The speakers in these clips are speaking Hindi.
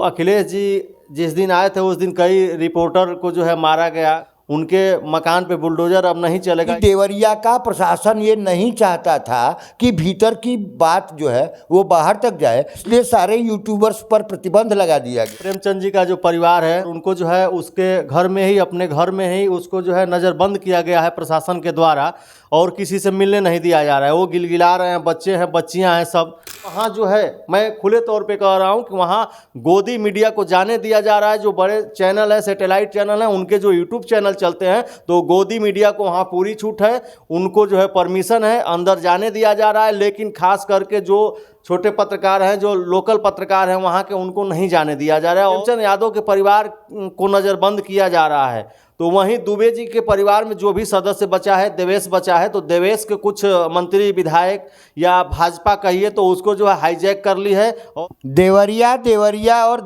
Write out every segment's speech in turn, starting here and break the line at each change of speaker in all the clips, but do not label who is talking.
अखिलेश जी जिस दिन आए थे उस दिन कई रिपोर्टर को जो है मारा गया, उनके मकान पे बुलडोजर अब नहीं चलेगा।
देवरिया का प्रशासन ये नहीं चाहता था कि भीतर की बात जो है वो बाहर तक जाए, इसलिए सारे यूट्यूबर्स पर प्रतिबंध लगा दिया गया।
प्रेमचंद जी का जो परिवार है उनको जो है उसके घर में ही, अपने घर में ही उसको जो है नज़रबंद किया गया है प्रशासन के द्वारा, और किसी से मिलने नहीं दिया जा रहा है। वो गिलगिला रहे हैं, बच्चे हैं, बच्चियां हैं, सब। वहाँ जो है मैं खुले तौर पे कह रहा हूँ कि वहाँ गोदी मीडिया को जाने दिया जा रहा है। जो बड़े चैनल है, सैटेलाइट चैनल है, उनके जो यूट्यूब चैनल चलते हैं, तो गोदी मीडिया को वहाँ पूरी छूट है, उनको जो है परमिशन है, अंदर जाने दिया जा रहा है। लेकिन खास करके जो छोटे पत्रकार हैं, जो लोकल पत्रकार हैं वहाँ के, उनको नहीं जाने दिया जा रहा है। प्रेमचंद यादव के परिवार को नज़रबंद किया जा रहा है। तो वहीं दुबे जी के परिवार में जो भी सदस्य बचा है, देवेश बचा है, तो देवेश के कुछ मंत्री, विधायक या भाजपा कहिए तो उसको जो है हाईजैक कर ली है। और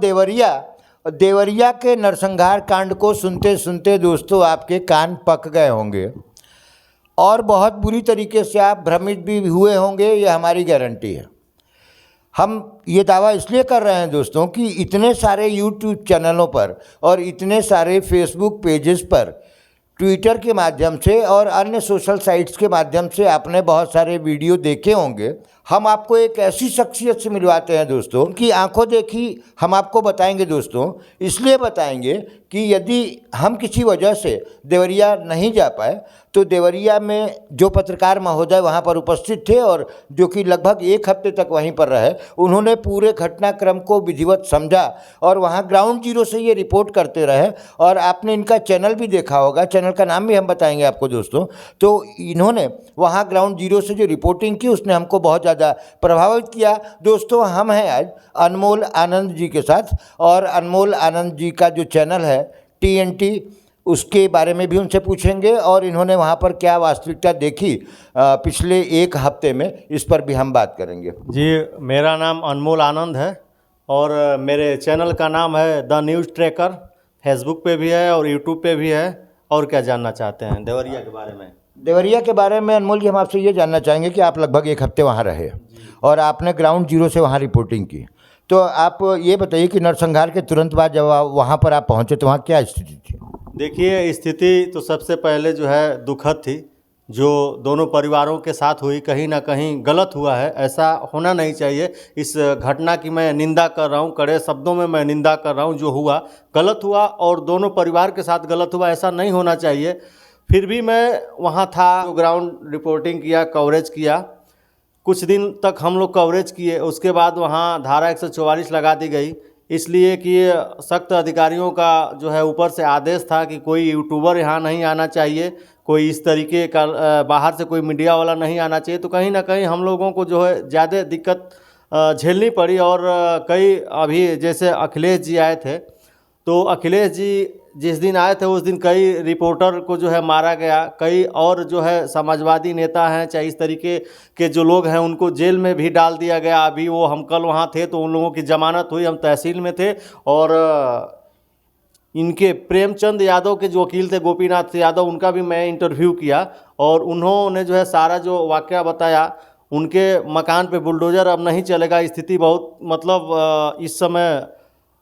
देवरिया के नरसंहार कांड को सुनते सुनते दोस्तों आपके कान पक गए होंगे और बहुत बुरी तरीके से आप भ्रमित भी हुए होंगे, ये हमारी गारंटी है। हम ये दावा इसलिए कर रहे हैं दोस्तों कि इतने सारे यूट्यूब चैनलों पर और इतने सारे फेसबुक पेजेस पर, ट्विटर के माध्यम से और अन्य सोशल साइट्स के माध्यम से आपने बहुत सारे वीडियो देखे होंगे। हम आपको एक ऐसी शख्सियत से मिलवाते हैं दोस्तों कि आंखों देखी हम आपको बताएंगे दोस्तों, इसलिए बताएंगे कि यदि हम किसी वजह से देवरिया नहीं जा पाए तो देवरिया में जो पत्रकार महोदय वहाँ पर उपस्थित थे और जो कि लगभग 1 हफ्ते तक वहीं पर रहे, उन्होंने पूरे घटनाक्रम को विधिवत समझा और वहाँ ग्राउंड जीरो से ये रिपोर्ट करते रहे। और आपने इनका चैनल भी देखा होगा, चैनल का नाम भी हम बताएंगे आपको दोस्तों। तो इन्होंने वहाँ ग्राउंड जीरो से जो रिपोर्टिंग की उसने हमको बहुत ज़्यादा प्रभावित किया। दोस्तों हम हैं आज अनमोल आनंद जी के साथ, और अनमोल आनंद जी का जो चैनल है TNT, उसके बारे में भी उनसे पूछेंगे और इन्होंने वहाँ पर क्या वास्तविकता देखी पिछले 1 हफ्ते में, इस पर भी हम बात करेंगे।
जी, मेरा नाम अनमोल आनंद है और मेरे चैनल का नाम है द न्यूज़ ट्रैकर। फेसबुक पे भी है और यूट्यूब पे भी है। और क्या जानना चाहते हैं देवरिया के बारे में?
देवरिया के बारे में अनमोल जी हम आपसे ये जानना चाहेंगे कि आप लगभग 1 हफ्ते वहाँ रहे और आपने ग्राउंड जीरो से वहाँ रिपोर्टिंग की, तो आप ये बताइए कि नरसंहार के तुरंत बाद जब वहाँ पर आप पहुँचे तो वहाँ क्या स्थिति थी?
देखिए, स्थिति तो सबसे पहले जो है दुखद थी, जो दोनों परिवारों के साथ हुई। कहीं ना कहीं गलत हुआ है, ऐसा होना नहीं चाहिए। इस घटना की मैं निंदा कर रहा हूँ, कड़े शब्दों में मैं निंदा कर रहा हूँ। जो हुआ गलत हुआ और दोनों परिवार के साथ गलत हुआ, ऐसा नहीं होना चाहिए। फिर भी मैं वहाँ था, ग्राउंड रिपोर्टिंग किया, कवरेज किया। कुछ दिन तक हम लोग कवरेज किए, उसके बाद वहाँ धारा 144 लगा दी गई, इसलिए कि सख्त अधिकारियों का जो है ऊपर से आदेश था कि कोई यूट्यूबर यहाँ नहीं आना चाहिए, कोई इस तरीके का बाहर से कोई मीडिया वाला नहीं आना चाहिए। तो कहीं ना कहीं हम लोगों को जो है ज़्यादा दिक्कत झेलनी पड़ी। और कई अभी जैसे अखिलेश जी आए थे, तो अखिलेश जी जिस दिन आए थे उस दिन कई रिपोर्टर को जो है मारा गया। कई और जो है समाजवादी नेता हैं, चाहे इस तरीके के जो लोग हैं, उनको जेल में भी डाल दिया गया। अभी वो हम कल वहाँ थे तो उन लोगों की ज़मानत हुई, हम तहसील में थे। और इनके प्रेमचंद यादव के जो वकील थे गोपीनाथ यादव, उनका भी मैं इंटरव्यू किया और उन्होंने जो है सारा जो वाक़या बताया। उनके मकान पे बुलडोज़र अब नहीं चलेगा। स्थिति बहुत मतलब इस समय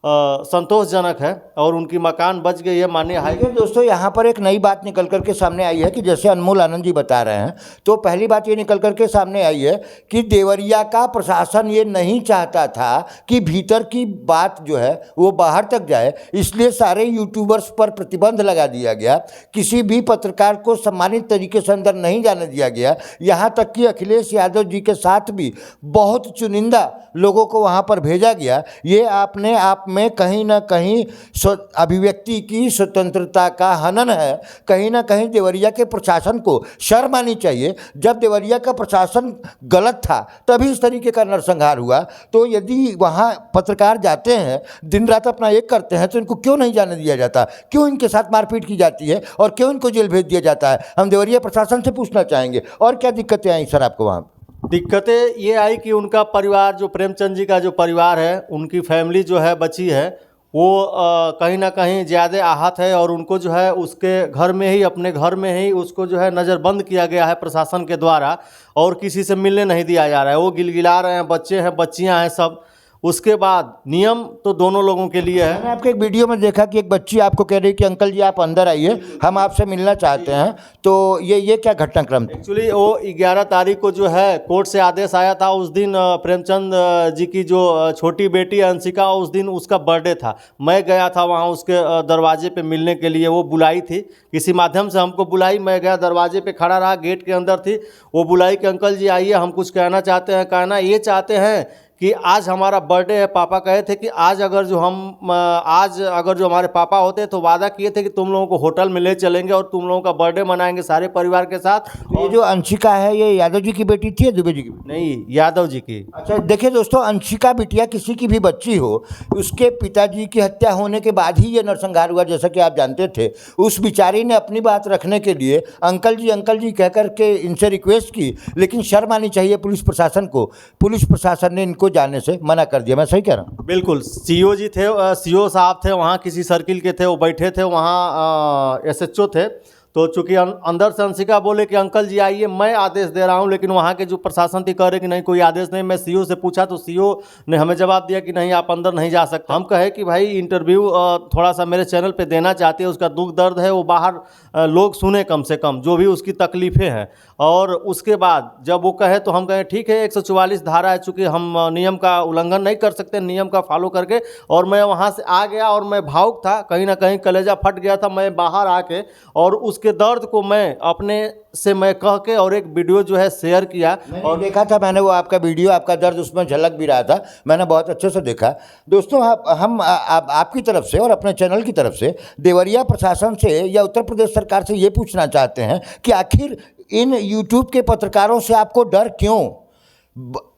संतोषजनक है और उनकी मकान बच गई है माननीय हाई।
दोस्तों यहाँ पर एक नई बात निकल कर के सामने आई है कि जैसे अनमोल आनंद जी बता रहे हैं, तो पहली बात ये निकल कर के सामने आई है कि देवरिया का प्रशासन ये नहीं चाहता था कि भीतर की बात जो है वो बाहर तक जाए, इसलिए सारे यूट्यूबर्स पर प्रतिबंध लगा दिया गया। किसी भी पत्रकार को सम्मानित तरीके से अंदर नहीं जाने दिया गया। यहाँ तक कि अखिलेश यादव जी के साथ भी बहुत चुनिंदा लोगों को वहाँ पर भेजा गया। ये आपने आप में कहीं ना कहीं अभिव्यक्ति की स्वतंत्रता का हनन है। कहीं ना कहीं देवरिया के प्रशासन को शर्म आनी चाहिए। जब देवरिया का प्रशासन गलत था तभी इस तरीके का नरसंहार हुआ। तो यदि वहाँ पत्रकार जाते हैं, दिन रात अपना एक करते हैं, तो इनको क्यों नहीं जाने दिया जाता? क्यों इनके साथ मारपीट की जाती है और क्यों इनको जेल भेज दिया जाता है? हम देवरिया प्रशासन से पूछना चाहेंगे। और क्या दिक्कतें आई सर आपको वहाँ?
दिक्कतें ये आई कि उनका परिवार, जो प्रेमचंद जी का जो परिवार है, उनकी फैमिली जो है बची है, वो कहीं ना कहीं ज़्यादा आहत है और उनको जो है उसके घर में ही, अपने घर में ही उसको जो है नज़रबंद किया गया है प्रशासन के द्वारा और किसी से मिलने नहीं दिया जा रहा है। वो गिलगिला रहे हैं, बच्चे हैं, बच्चियां हैं, सब। उसके बाद नियम तो दोनों लोगों के लिए है।
मैंने आपके एक वीडियो में देखा कि एक बच्ची आपको कह रही कि अंकल जी आप अंदर आइए, हम आपसे मिलना चाहते हैं, तो ये क्या घटनाक्रम था?
एक्चुअली वो 11 तारीख को जो है कोर्ट से आदेश आया था। उस दिन प्रेमचंद जी की जो छोटी बेटी अंशिका, उस दिन उसका बर्थडे था। मैं गया था वहाँ उसके दरवाजे पे मिलने के लिए। वो बुलाई थी, किसी माध्यम से हमको बुलाई। मैं गया, दरवाजे पे खड़ा रहा, गेट के अंदर थी। वो बुलाई कि अंकल जी आइए, हम कुछ कहना चाहते हैं। कहना ये चाहते हैं कि आज हमारा बर्थडे है। पापा कहे थे कि आज अगर जो हमारे पापा होते तो वादा किए थे कि तुम लोगों को होटल में ले चलेंगे और तुम लोगों का बर्थडे मनाएंगे सारे परिवार के साथ।
ये जो अंशिका है ये यादव जी की बेटी थी या दुबे जी की बेटी?
नहीं, यादव जी की।
अच्छा देखिए दोस्तों, अंशिका बिटिया किसी की भी बच्ची हो, उसके पिताजी की हत्या होने के बाद ही ये नरसंहार हुआ, जैसा कि आप जानते थे। उस बिचारी ने अपनी बात रखने के लिए अंकल जी कह कर के इनसे रिक्वेस्ट की, लेकिन शर्म आनी चाहिए पुलिस प्रशासन को। पुलिस प्रशासन ने इनको जाने से मना कर दिया। मैं सही कह रहा हूँ?
बिल्कुल। सीओ जी थे, सीओ साहब थे वहाँ, किसी सर्किल के थे, वो बैठे थे वहाँ। एसएचओ थे। तो चूंकि अंदर से अंशिका बोले कि अंकल जी आइए, मैं आदेश दे रहा हूं, लेकिन वहाँ के जो प्रशासन थी कह रहे कि नहीं कोई आदेश नहीं। मैं सीओ से पूछा तो सीओ ने हमें जवाब दिया कि नहीं, आप अंदर नहीं जा सकते। हम कहे कि भाई इंटरव्यू थोड़ा सा मेरे चैनल पे देना चाहते हैं, उसका दुख दर्द है वो बाहर लोग सुने, कम से कम जो भी उसकी तकलीफ़ें हैं। और उसके बाद जब वो कहे तो हम कहें ठीक है, 144 धारा है, चूँकि हम नियम का उल्लंघन नहीं कर सकते, नियम का फॉलो करके। और मैं वहाँ से आ गया और मैं भावुक था, कहीं ना कहीं कलेजा फट गया था। मैं बाहर आके और उसके दर्द को मैं अपने से मैं कह के और एक वीडियो जो है शेयर किया।
और देखा था मैंने वो आपका वीडियो, आपका दर्द उसमें झलक भी रहा था, मैंने बहुत अच्छे से देखा। दोस्तों हम आपकी तरफ से और अपने चैनल की तरफ से देवरिया प्रशासन से या उत्तर प्रदेश सरकार से ये पूछना चाहते हैं कि आखिर इन यूट्यूब के पत्रकारों से आपको डर क्यों?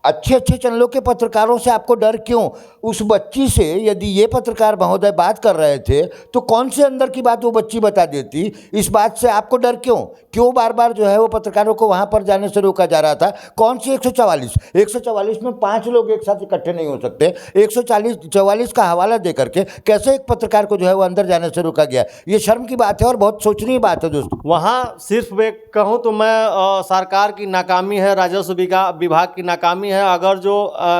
अच्छे चैनलों के पत्रकारों से आपको डर क्यों? उस बच्ची से यदि ये पत्रकार महोदय बात कर रहे थे तो कौन से अंदर की बात वो बच्ची बता देती? इस बात से आपको डर क्यों बार बार जो है वो पत्रकारों को वहाँ पर जाने से रोका जा रहा था? कौन सी 144 में 5 लोग एक साथ इकट्ठे नहीं हो सकते। 144 का हवाला दे करके कैसे एक पत्रकार को जो है वो अंदर जाने से रोका गया? ये शर्म की बात है और बहुत सोचनीय बात है दोस्तों।
वहाँ सिर्फ मैं कहूँ तो मैं सरकार की नाकामी है, राजस्व विभाग की नाकामी है। अगर जो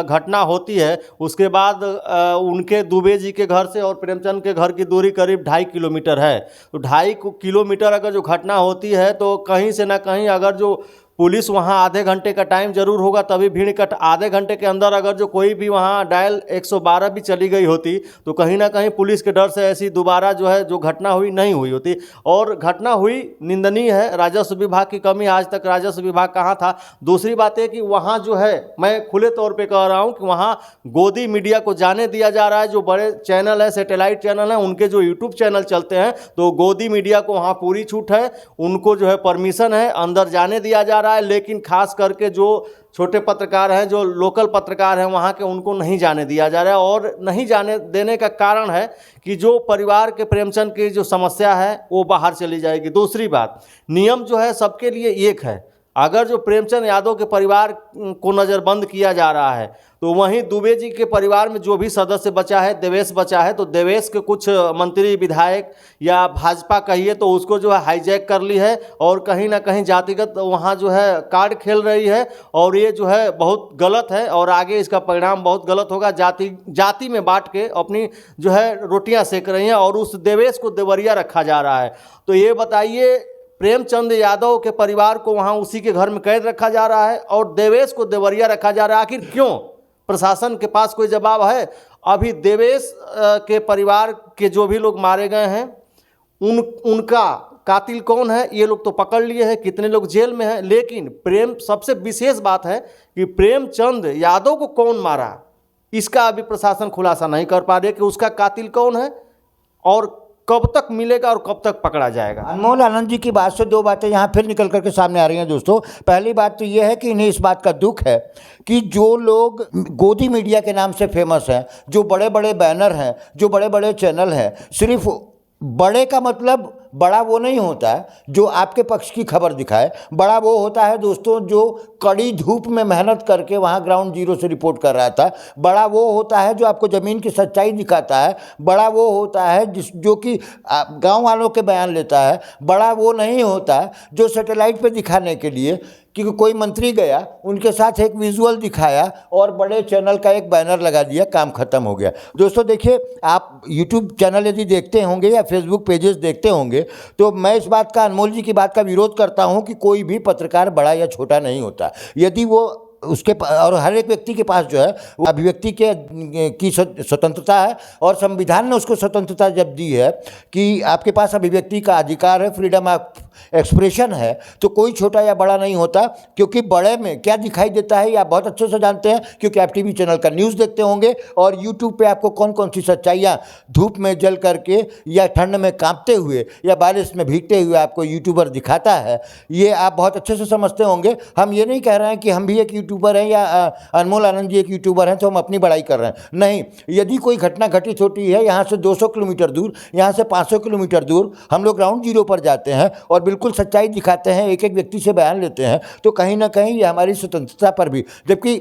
घटना होती है उसके बाद उनके दुबे जी के घर से और प्रेमचंद के घर की दूरी करीब 2.5 किलोमीटर है। तो 2.5 किलोमीटर अगर जो घटना होती है तो कहीं से ना कहीं अगर जो पुलिस वहाँ आधे घंटे का टाइम जरूर होगा, तभी भीड़ इकट्ठा। आधे घंटे के अंदर अगर जो कोई भी वहाँ डायल 112 भी चली गई होती तो कहीं ना कहीं पुलिस के डर से ऐसी दोबारा जो है जो घटना हुई नहीं हुई होती। और घटना हुई निंदनीय है, राजस्व विभाग की कमी। आज तक राजस्व विभाग कहाँ था? दूसरी बात है कि वहाँ जो है, मैं खुले तौर पर कह रहा हूँ कि वहाँ गोदी मीडिया को जाने दिया जा रहा है। जो बड़े चैनल है, सैटेलाइट चैनल है, उनके जो यूट्यूब चैनल चलते हैं, तो गोदी मीडिया को वहाँ पूरी छूट है, उनको जो है परमिशन है, अंदर जाने दिया जा रहा है। लेकिन खास करके जो छोटे पत्रकार हैं, जो लोकल पत्रकार हैं वहाँ के, उनको नहीं जाने दिया जा रहा है। और नहीं जाने देने का कारण है कि जो परिवार के प्रेमचंद की जो समस्या है वो बाहर चली जाएगी। दूसरी बात, नियम जो है सबके लिए एक है। अगर जो प्रेमचंद यादव के परिवार को नज़रबंद किया जा रहा है तो वहीं दुबे जी के परिवार में जो भी सदस्य बचा है, देवेश बचा है, तो देवेश के कुछ मंत्री, विधायक या भाजपा कहिए तो उसको जो है हाईजैक कर ली है और कहीं ना कहीं जातिगत वहाँ जो है कार्ड खेल रही है। और ये जो है बहुत गलत है और आगे इसका परिणाम बहुत गलत होगा। जाति में बांट के अपनी जो है रोटियां सेक रही हैं और उस देवेश को देवरिया रखा जा रहा है। तो ये बताइए, प्रेमचंद यादव के परिवार को वहाँ उसी के घर में कैद रखा जा रहा है और देवेश को देवरिया रखा जा रहा है। आखिर क्यों? प्रशासन के पास कोई जवाब है? अभी देवेश के परिवार के जो भी लोग मारे गए हैं उनका कातिल कौन है ये लोग तो पकड़ लिए हैं, कितने लोग जेल में हैं। लेकिन सबसे विशेष बात है कि प्रेमचंद यादव को कौन मारा, इसका अभी प्रशासन खुलासा नहीं कर पा रहे कि उसका कातिल कौन है और कब तक मिलेगा और कब तक पकड़ा जाएगा।
अनमोल आनंद जी की बात से दो बातें यहाँ फिर निकल करके सामने आ रही हैं दोस्तों। पहली बात तो ये है कि इन्हें इस बात का दुख है कि जो लोग गोदी मीडिया के नाम से फेमस हैं, जो बड़े बड़े बैनर हैं, जो बड़े बड़े चैनल हैं, सिर्फ बड़े का मतलब बड़ा वो नहीं होता है जो आपके पक्ष की खबर दिखाए, बड़ा वो होता है दोस्तों जो कड़ी धूप में मेहनत करके वहाँ ग्राउंड जीरो से रिपोर्ट कर रहा था। बड़ा वो होता है जो आपको ज़मीन की सच्चाई दिखाता है। बड़ा वो होता है जो कि गांव वालों के बयान लेता है। बड़ा वो नहीं होता जो सैटेलाइट पे दिखाने के लिए कि कोई मंत्री गया, उनके साथ एक विजुअल दिखाया और बड़े चैनल का एक बैनर लगा दिया, काम खत्म हो गया। दोस्तों देखिए, आप यूट्यूब चैनल यदि देखते होंगे या फेसबुक पेजेस देखते होंगे तो मैं इस बात का, अनमोल जी की बात का विरोध करता हूं कि कोई भी पत्रकार बड़ा या छोटा नहीं होता। यदि वो उसके और हर एक व्यक्ति के पास जो है वो अभिव्यक्ति की स्वतंत्रता है और संविधान ने उसको स्वतंत्रता जब दी है कि आपके पास अभिव्यक्ति का अधिकार है, फ्रीडम ऑफ एक्सप्रेशन है, तो कोई छोटा या बड़ा नहीं होता। क्योंकि बड़े में क्या दिखाई देता है ये आप बहुत अच्छे से जानते हैं, क्योंकि आप टीवी चैनल का न्यूज़ देखते होंगे और यूट्यूब पे आपको कौन कौन सी सच्चाइयाँ धूप में जल करके या ठंड में कांपते हुए या बारिश में भीगते हुए आपको यूट्यूबर दिखाता है, ये आप बहुत अच्छे से समझते होंगे। हम ये नहीं कह रहे हैं कि हम भी एक यूट्यूबर हैं या अनमोल आनंद जी एक यूट्यूबर हैं तो हम अपनी बड़ाई कर रहे हैं, नहीं। यदि कोई घटना घटित होती है यहाँ से 200 किलोमीटर दूर, यहाँ से 500 किलोमीटर दूर, हम लोग ग्राउंड जीरो पर जाते हैं और बिल्कुल सच्चाई दिखाते हैं, एक एक व्यक्ति से बयान लेते हैं, तो कहीं ना कहीं ये हमारी स्वतंत्रता पर भी जबकि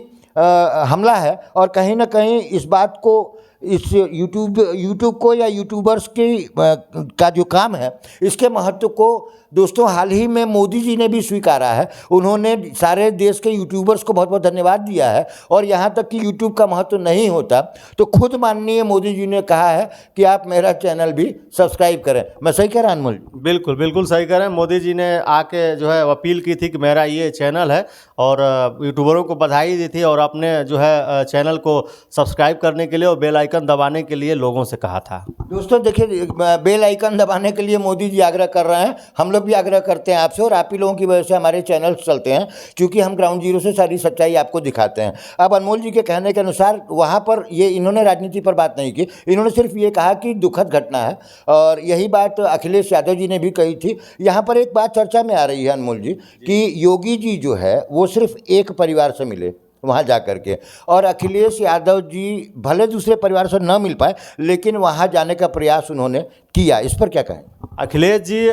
हमला है। और कहीं ना कहीं इस बात को, इस यूट्यूब को या यूट्यूबर्स का जो काम है, इसके महत्व को दोस्तों हाल ही में मोदी जी ने भी स्वीकारा है। उन्होंने सारे देश के यूट्यूबर्स को बहुत बहुत धन्यवाद दिया है और यहाँ तक कि यूट्यूब का महत्व नहीं होता तो खुद माननीय मोदी जी ने कहा है कि आप मेरा चैनल भी सब्सक्राइब करें। मैं सही कह रहा अनमोल?
बिल्कुल बिल्कुल सही कह रहे हैं। मोदी जी ने आके जो है अपील की थी कि मेरा ये चैनल है और यूट्यूबरों को बधाई दी थी और अपने जो है चैनल को सब्सक्राइब करने के लिए और बेल आइकन दबाने के लिए लोगों से कहा था।
दोस्तों देखिए, बेल आइकन दबाने के लिए मोदी जी आग्रह कर रहे हैं, हम लोग भी आग्रह करते हैं आपसे और आप ही लोगों की वजह से हमारे चैनल चलते हैं, क्योंकि हम ग्राउंड जीरो से सारी सच्चाई आपको दिखाते हैं। अब अनमोल जी के कहने के अनुसार वहाँ पर ये इन्होंने राजनीति पर बात नहीं की, इन्होंने सिर्फ ये कहा कि दुखद घटना है और यही बात अखिलेश यादव जी ने भी कही थी। यहाँ पर एक बात चर्चा में आ रही है अनमोल जी कि योगी जी जो है वो सिर्फ एक परिवार से मिले वहाँ जा कर के, और अखिलेश यादव जी भले दूसरे परिवार से न मिल पाए लेकिन वहाँ जाने का प्रयास उन्होंने किया। इस पर क्या कहें?
अखिलेश जी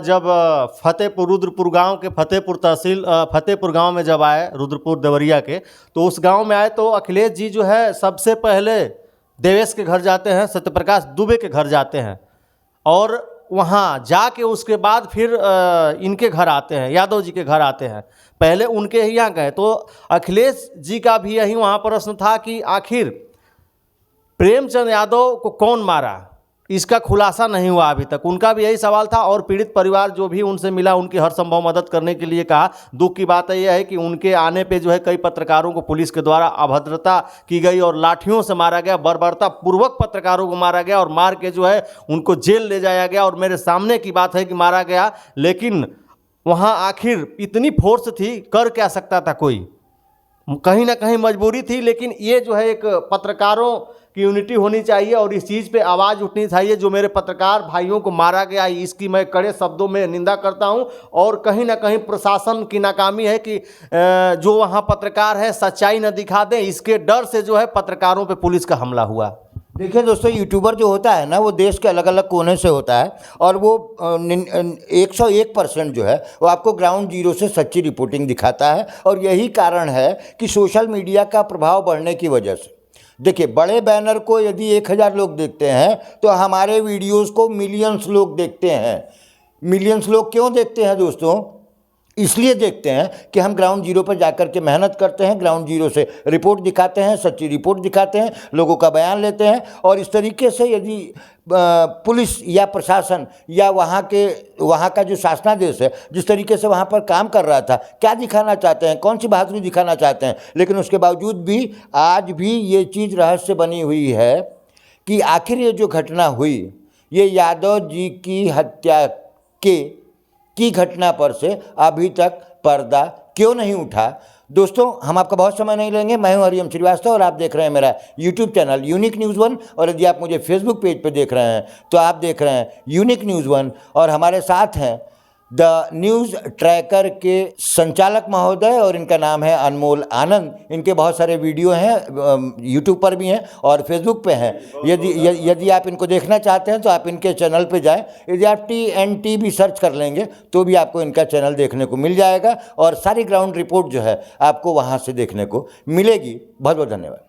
जब फतेहपुर रुद्रपुर गांव के फतेहपुर तहसील फतेहपुर गांव में जब आए, रुद्रपुर देवरिया के, तो उस गांव में आए तो अखिलेश जी जो है सबसे पहले देवेश के घर जाते हैं, सत्यप्रकाश दुबे के घर जाते हैं और वहाँ जाके उसके बाद फिर इनके घर आते हैं, यादव जी के घर आते हैं। पहले उनके ही यहाँ गए। तो अखिलेश जी का भी यही वहाँ प्रश्न था कि आखिर प्रेमचंद यादव को कौन मारा, इसका खुलासा नहीं हुआ अभी तक। उनका भी यही सवाल था और पीड़ित परिवार जो भी उनसे मिला उनकी हर संभव मदद करने के लिए कहा। दुख की बात यह है कि उनके आने पे जो है कई पत्रकारों को पुलिस के द्वारा अभद्रता की गई और लाठियों से मारा गया, बर्बरता पूर्वक पत्रकारों को मारा गया और मार के जो है उनको जेल ले जाया गया। और मेरे सामने की बात है कि मारा गया, लेकिन वहाँ आखिर इतनी फोर्स थी, कर क्या सकता था कोई, कहीं ना कहीं मजबूरी थी। लेकिन ये जो है एक पत्रकारों की यूनिटी होनी चाहिए और इस चीज़ पे आवाज़ उठनी चाहिए। जो मेरे पत्रकार भाइयों को मारा गया इसकी मैं कड़े शब्दों में निंदा करता हूं और कहीं ना कहीं प्रशासन की नाकामी है कि जो वहां पत्रकार है सच्चाई न दिखा दें, इसके डर से जो है पत्रकारों पे पुलिस का हमला हुआ।
देखिए दोस्तों, यूट्यूबर जो होता है ना वो देश के अलग अलग कोने से होता है और वो 101% जो है वो आपको ग्राउंड जीरो से सच्ची रिपोर्टिंग दिखाता है। और यही कारण है कि सोशल मीडिया का प्रभाव बढ़ने की वजह से, देखिए बड़े बैनर को यदि 1000 लोग देखते हैं तो हमारे वीडियोस को मिलियंस लोग देखते हैं। मिलियंस लोग क्यों देखते हैं दोस्तों? इसलिए देखते हैं कि हम ग्राउंड जीरो पर जाकर के मेहनत करते हैं, ग्राउंड जीरो से रिपोर्ट दिखाते हैं, सच्ची रिपोर्ट दिखाते हैं, लोगों का बयान लेते हैं। और इस तरीके से यदि पुलिस या प्रशासन या वहाँ का जो शासनादेश है जिस तरीके से वहाँ पर काम कर रहा था, क्या दिखाना चाहते हैं, कौन सी बहादुरी दिखाना चाहते हैं, लेकिन उसके बावजूद भी आज भी ये चीज़ रहस्य बनी हुई है कि आखिर ये जो घटना हुई ये यादव जी की हत्या की घटना पर से अभी तक पर्दा क्यों नहीं उठा। दोस्तों हम आपका बहुत समय नहीं लेंगे। मैं हूं हरिओम श्रीवास्तव और आप देख रहे हैं मेरा यूट्यूब चैनल यूनिक न्यूज़ 1। और यदि आप मुझे फेसबुक पेज पर देख रहे हैं तो आप देख रहे हैं यूनिक न्यूज़ 1 और हमारे साथ हैं द न्यूज़ ट्रैकर के संचालक महोदय, और इनका नाम है अनमोल आनंद। इनके बहुत सारे वीडियो हैं, यूट्यूब पर भी हैं और फेसबुक पे हैं। यदि आप इनको देखना चाहते हैं तो आप इनके चैनल पे जाएं। यदि आप TNT भी सर्च कर लेंगे तो भी आपको इनका चैनल देखने को मिल जाएगा और सारी ग्राउंड रिपोर्ट जो है आपको वहाँ से देखने को मिलेगी। बहुत बहुत धन्यवाद।